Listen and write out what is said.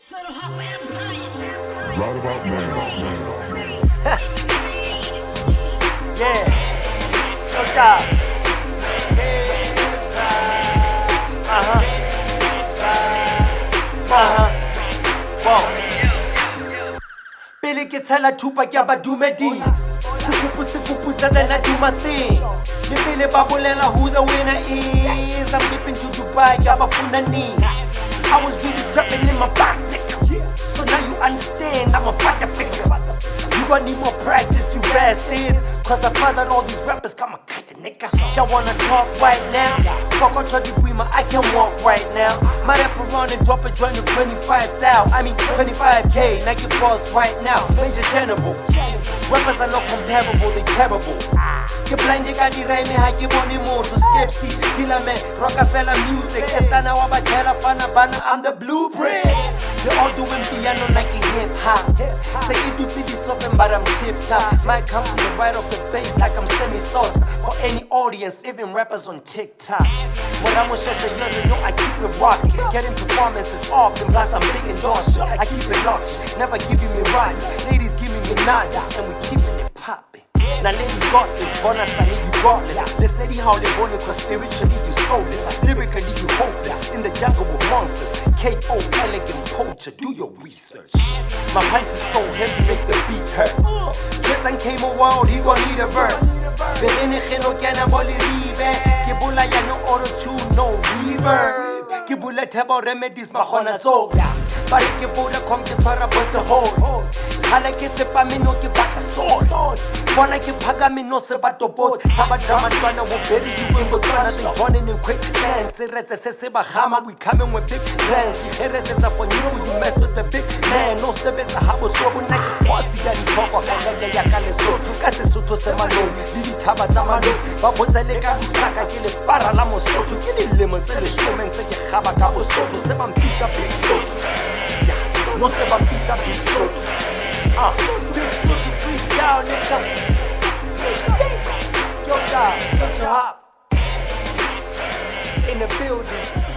Right about now. Yeah, no doubt. Pele ke tshela thupa ke a ba dumedisa. Sekupu then I do my thing. Le pele ba bolela who the winner is. I'm dipping to Dubai, ke a ba funa knees. I was really trapping in my back, nigga. So now you understand I'm a fighter figure. You gonna need more practice, you bastards. Cause I found out all these rappers come a kite, nigga. Y'all wanna talk right now? Fuck on Tony Bremer, I can walk right now. Might have to run and drop a joint of 25,000. I mean 25K, now get boss right now. Major tenable. Rappers are not comparable, they terrible. Ke blind ka di rhyme ha ke bone motho. Skepsy, killer man, Rockefeller music. Estana wa ba tshela fana bana, I'm the blueprint. They all doing piano like a hip hop. Say you do see this often, but I'm tip top. Might come from the right of the bass like I'm semi-sauce. For any audience, even rappers on TikTok. When I'm on yo, I keep it rocking. Getting performances often, plus I'm big endorsements. I keep it locked, never giving me rides. Ladies giving me nods, and we keeping it popping. Now lady got this, bonus I need you godless. They say how they born it, cause spiritually you soulless. Lyrically you hopeless, in the jungle with monsters. K.O. elegant poacher, do your research. My punch is so heavy, make the beat hurt. Jason came a world, he gon' need a verse. Berenige no kena boli ribe. Kibula ya no auto-tune, no reverb. Kibula tebo remedies, ma khona tsola. Bari ke vola kom ke tshwara both the hole. Hala ke tsepa meno ke batla sword. Bona ke phagame no se ba topotse. Sa ba drama ntwana wo bury you in Botswana. They burning in quicksand. Seretse se se ba gama, we coming with big plans. Iheresetsa for you, you mess with the big man. No sebetsa ha botloko nna ke khosi ya ditlhoko. Galeke ya ka Lesotho ka Sesotho se manong. Le dithaba tsa manong ba botsa le ka busaka ke le para la Mosotho. Ke dilemo tse leshome ntse ke gaba ka Bosotho. Se ba mpitsa big Sotho. No se ba mpitsa big Sotho. Big Sotho freestyle, nigga. Yo, dog, Sotho hop in the building.